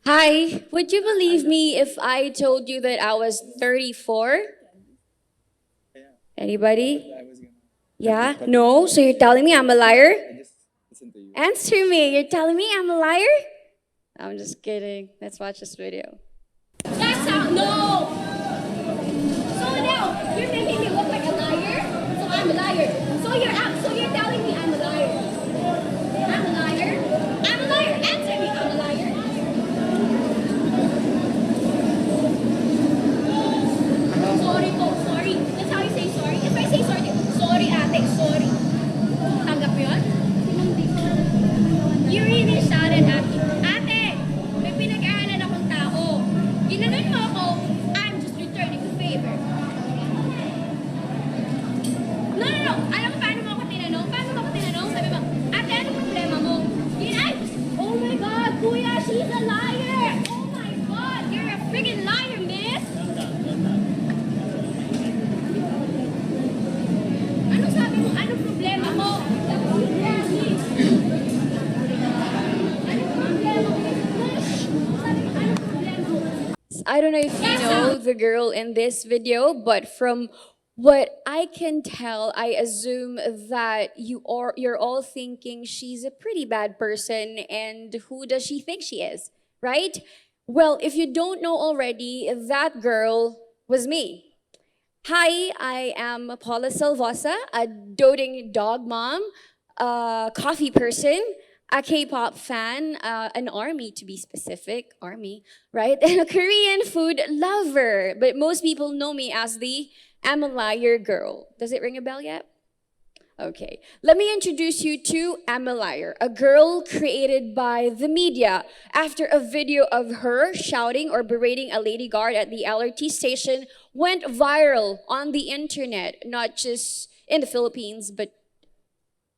Hi, would you believe me if I told you that I was 34? Anybody? Yeah? No? So you're telling me I'm a liar? Answer me. You're telling me I'm a liar? I'm just kidding. Let's watch this video. That's how. No! So now, you're making me look like a liar? So I'm a liar. So you're telling me I'm a liar. I'm a liar? I'm a liar. Answer me. I'm a liar. Sorry po, sorry. That's how you say sorry. If I say sorry, sorry ate, sorry. Tanggap mo yun? You really shouted at me. Ate, may pinag-aaralan akong tao. Ginanon mo ako, I'm just returning the favor. No, no, no. Alam mo paano mo ako tinanong? Paano mo ako tinanong? Sabi mo, ate, ano problema mo? Ay, oh my God, kuya, she's a liar. Oh my God, you're a freaking liar, miss. Ano sabi mo? Ano problema mo? Ano problema mo? Ano problema mo? I don't know if you know the girl in this video, but from what I can tell, I assume that you're all thinking she's a pretty bad person and who does she think she is, right? Well, if you don't know already, that girl was me. Hi, I am Paula Salvosa, a doting dog mom, a coffee person, a K-pop fan, an army to be specific, army, right? And a Korean food lover. But most people know me as the I'm a liar girl. Does it ring a bell yet? Okay, let me introduce you to Emma Liar, a girl created by the media after a video of her shouting or berating a lady guard at the LRT station went viral on the internet, not just in the Philippines, but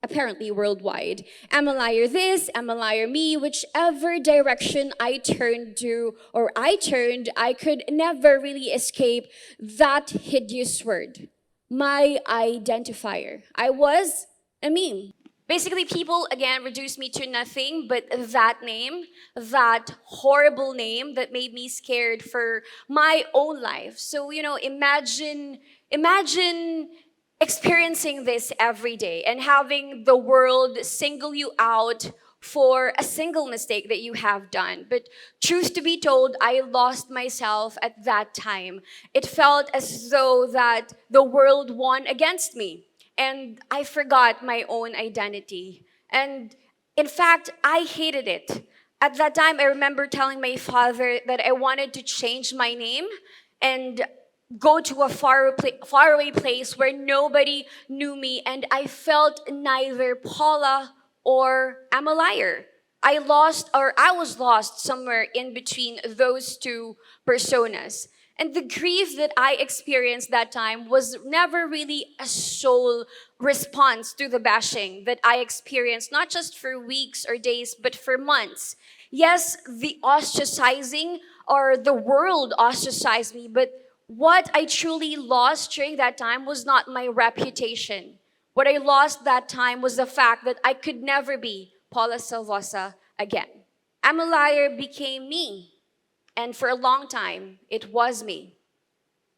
apparently worldwide. Emma Liar this, Emma Liar me, whichever direction I turned to or I turned, I could never really escape that hideous word. My identifier. I was a meme. Basically, people again reduced me to nothing but that name, that horrible name that made me scared for my own life. So, imagine experiencing this every day and having the world single you out for a single mistake that you have done. But truth to be told, I lost myself at that time. It felt as though that the world won against me and I forgot my own identity. And in fact, I hated it. At that time, I remember telling my father that I wanted to change my name and go to a faraway place where nobody knew me, and I felt neither Paula or I'm a liar. I was lost somewhere in between those two personas. And the grief that I experienced that time was never really a soul response to the bashing that I experienced, not just for weeks or days, but for months. Yes, the ostracizing or the world ostracized me, but what I truly lost during that time was not my reputation. What I lost that time was the fact that I could never be Paula Salvosa again. I'm a liar became me. And for a long time, it was me.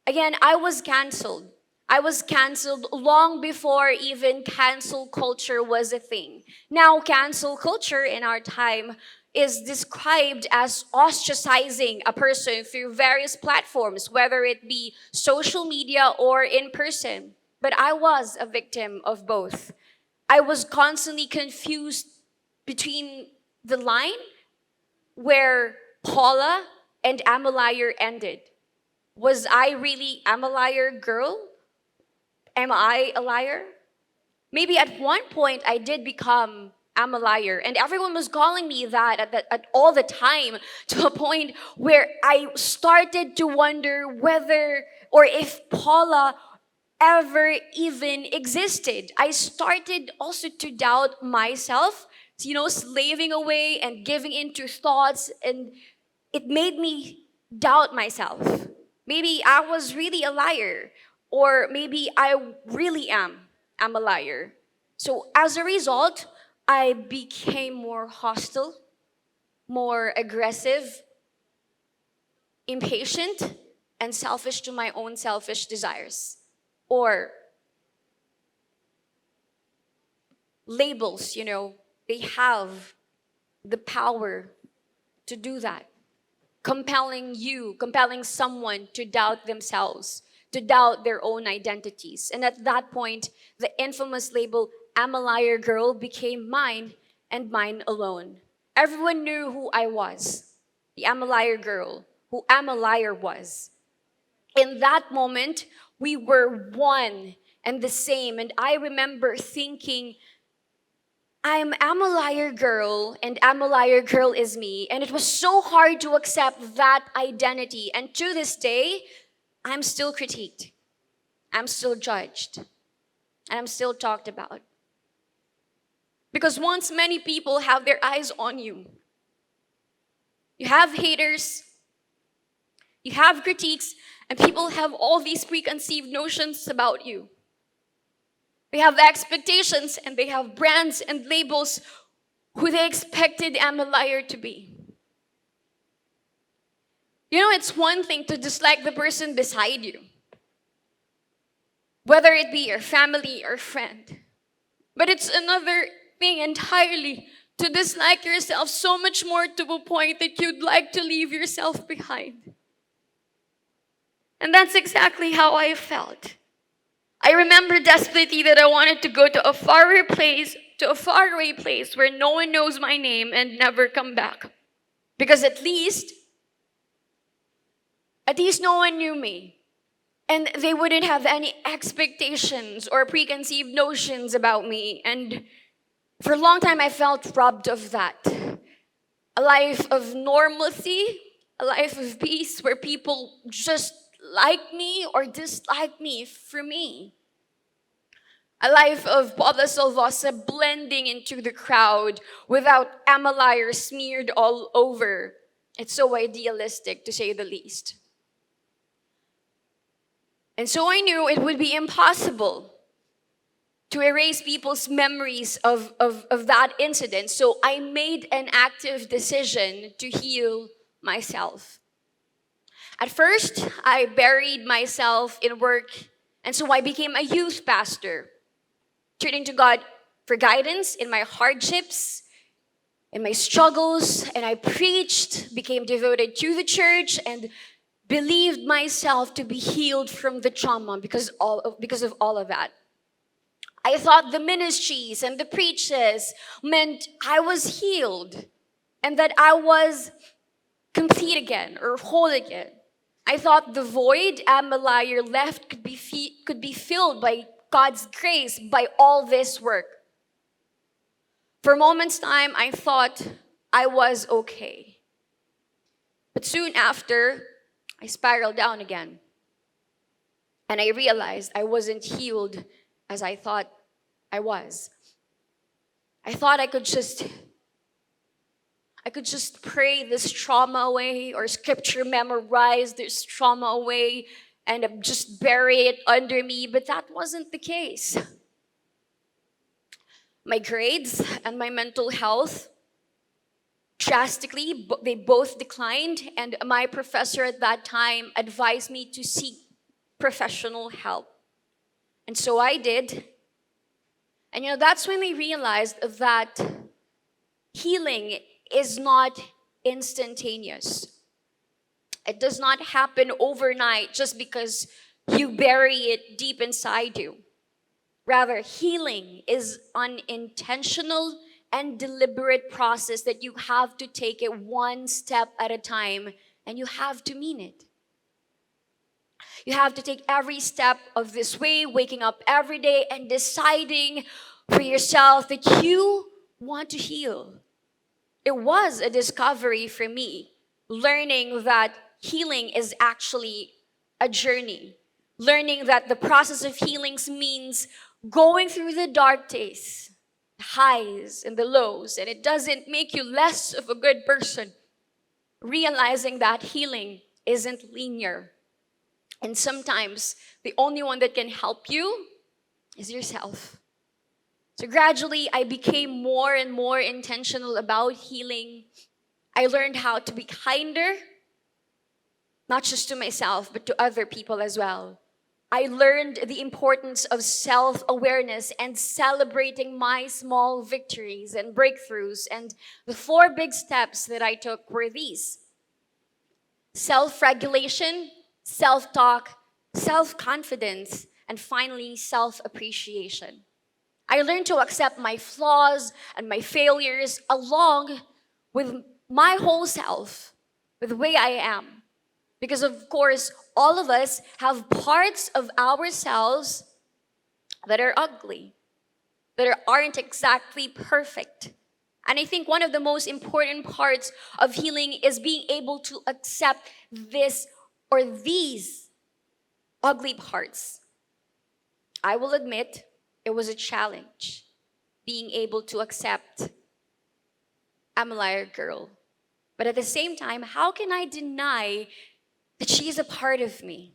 Again, I was canceled. I was canceled long before even cancel culture was a thing. Now, cancel culture in our time is described as ostracizing a person through various platforms, whether it be social media or in person. But I was a victim of both. I was constantly confused between the line where Paula and I'm a liar ended. Was I really am a liar girl? Am I a liar? Maybe at one point I did become I'm a liar, and everyone was calling me that at all the time to a point where I started to wonder whether or if Paula ever even existed. I started also to doubt myself, slaving away and giving into thoughts, and it made me doubt myself. Maybe I was really a liar, or maybe I really am. I'm a liar. So as a result, I became more hostile, more aggressive, impatient, and selfish to my own selfish desires. Or labels, they have the power to do that, compelling someone to doubt themselves, to doubt their own identities. And at that point, the infamous label, "I'm a liar girl," became mine and mine alone. Everyone knew who I was, the "I'm a liar girl," who "I'm a liar" was. In that moment, we were one and the same. And I remember thinking, I'm a liar girl, and I'm a liar girl is me. And it was so hard to accept that identity. And to this day, I'm still critiqued. I'm still judged. And I'm still talked about. Because once many people have their eyes on you, you have haters, you have critiques, and people have all these preconceived notions about you. They have expectations, and they have brands and labels who they expected "I'm a liar" to be. It's one thing to dislike the person beside you, whether it be your family or friend. But it's another thing entirely to dislike yourself so much more, to a point that you'd like to leave yourself behind. And that's exactly how I felt. I remember desperately that I wanted to go to a faraway place where no one knows my name and never come back. Because at least no one knew me. And they wouldn't have any expectations or preconceived notions about me. And for a long time, I felt robbed of that. A life of normalcy, a life of peace where people just like me or dislike me for me. A life of Paula Salvosa blending into the crowd without "I'm a liar" smeared all over. It's so idealistic, to say the least. And so I knew it would be impossible to erase people's memories of that incident. So I made an active decision to heal myself. At first, I buried myself in work, and so I became a youth pastor, turning to God for guidance in my hardships, in my struggles, and I preached, became devoted to the church, and believed myself to be healed from the trauma because of all of that. I thought the ministries and the preaches meant I was healed and that I was complete again or whole again. I thought the void "I'm a liar" left could be filled by God's grace, by all this work. For a moment's time, I thought I was okay. But soon after, I spiraled down again. And I realized I wasn't healed as I thought I was. I thought I could just pray this trauma away, or scripture memorize this trauma away and just bury it under me, but that wasn't the case. My grades and my mental health drastically, they both declined, and my professor at that time advised me to seek professional help. And so I did. And that's when I realized that healing is not instantaneous. It does not happen overnight just because you bury it deep inside you. Rather, healing is an intentional and deliberate process that you have to take it one step at a time, and you have to mean it. You have to take every step of this way, waking up every day and deciding for yourself that you want to heal. It was a discovery for me, learning that healing is actually a journey. Learning that the process of healings means going through the dark days, the highs and the lows, and it doesn't make you less of a good person. Realizing that healing isn't linear. And sometimes the only one that can help you is yourself. So gradually, I became more and more intentional about healing. I learned how to be kinder, not just to myself, but to other people as well. I learned the importance of self-awareness and celebrating my small victories and breakthroughs. And the four big steps that I took were these: self-regulation, self-talk, self-confidence, and finally, self-appreciation. I learned to accept my flaws and my failures along with my whole self, with the way I am. Because, of course, all of us have parts of ourselves that are ugly, that aren't exactly perfect. And I think one of the most important parts of healing is being able to accept this or these ugly parts. I will admit it was a challenge being able to accept I'm a liar girl. But at the same time, how can I deny that she is a part of me?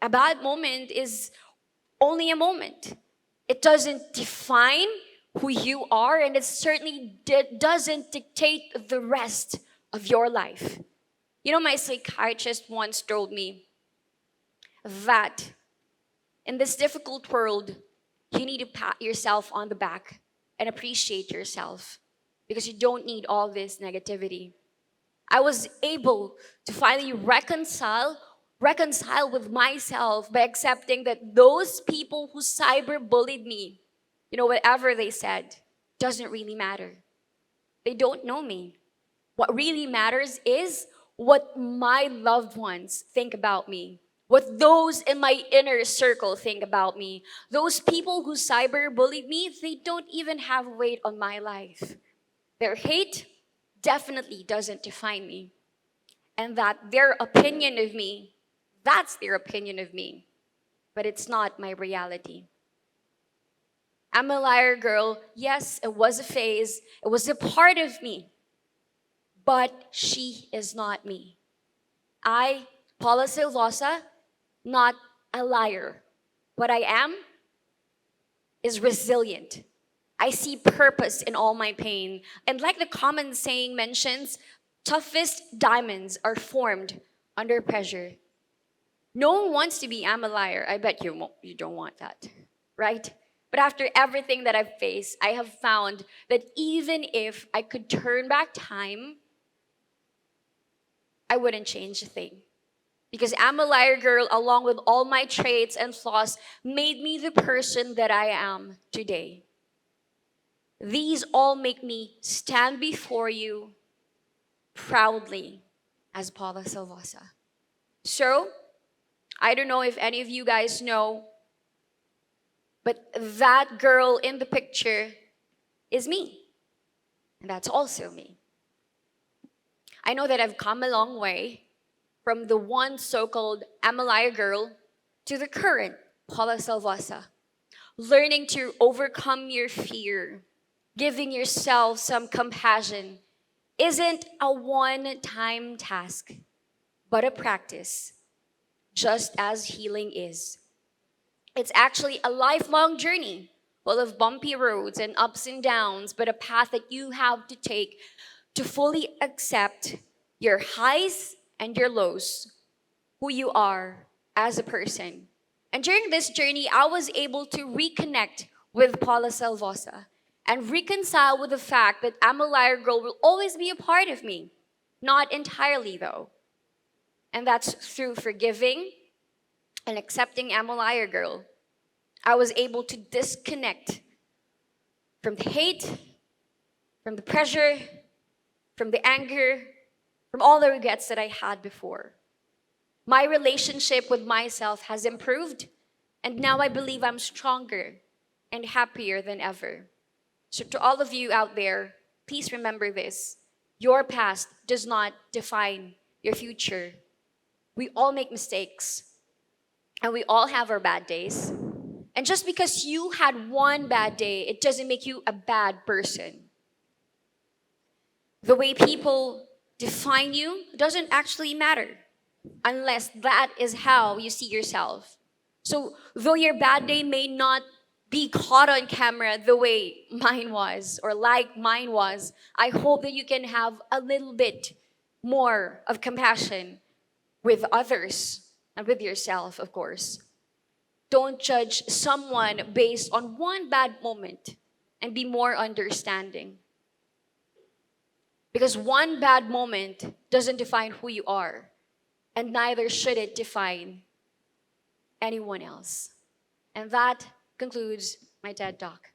A bad moment is only a moment. It doesn't define who you are, and it certainly doesn't dictate the rest of your life. You know, my psychiatrist once told me that in this difficult world, you need to pat yourself on the back and appreciate yourself because you don't need all this negativity. I was able to finally reconcile with myself by accepting that those people who cyberbullied me, whatever they said, doesn't really matter. They don't know me. What really matters is what my loved ones think about me, what those in my inner circle think about me. Those people who cyberbullied me, they don't even have weight on my life. Their hate definitely doesn't define me. And that their opinion of me, that's their opinion of me. But it's not my reality. I'm a liar girl. Yes, it was a phase. It was a part of me. But she is not me. I, Paula Salvosa, not a liar. What I am is resilient. I see purpose in all my pain. And like the common saying mentions, toughest diamonds are formed under pressure. No one wants to be I'm a liar. I bet you don't want that, right? But after everything that I've faced, I have found that even if I could turn back time, I wouldn't change a thing. Because I'm a liar girl, along with all my traits and flaws, made me the person that I am today. These all make me stand before you proudly as Paula Salvosa. So, I don't know if any of you guys know, but that girl in the picture is me. And that's also me. I know that I've come a long way from the one so-called I'm a liar girl to the current Paula Salvosa. Learning to overcome your fear, giving yourself some compassion, isn't a one-time task, but a practice, just as healing is. It's actually a lifelong journey, full of bumpy roads and ups and downs, but a path that you have to take to fully accept your highs and your lows, who you are as a person. And during this journey, I was able to reconnect with Paula Salvosa and reconcile with the fact that I'm a liar girl will always be a part of me. Not entirely, though. And that's through forgiving and accepting I'm a liar girl. I was able to disconnect from the hate, from the pressure, from the anger, from all the regrets that I had before. My relationship with myself has improved, and now I believe I'm stronger and happier than ever. So to all of you out there, please remember this. Your past does not define your future. We all make mistakes, and we all have our bad days. And just because you had one bad day, it doesn't make you a bad person. The way people define you doesn't actually matter unless that is how you see yourself. So though your bad day may not be caught on camera the way mine was or like mine was, I hope that you can have a little bit more of compassion with others and with yourself, of course. Don't judge someone based on one bad moment, and be more understanding. Because one bad moment doesn't define who you are, and neither should it define anyone else. And that concludes my TED Talk.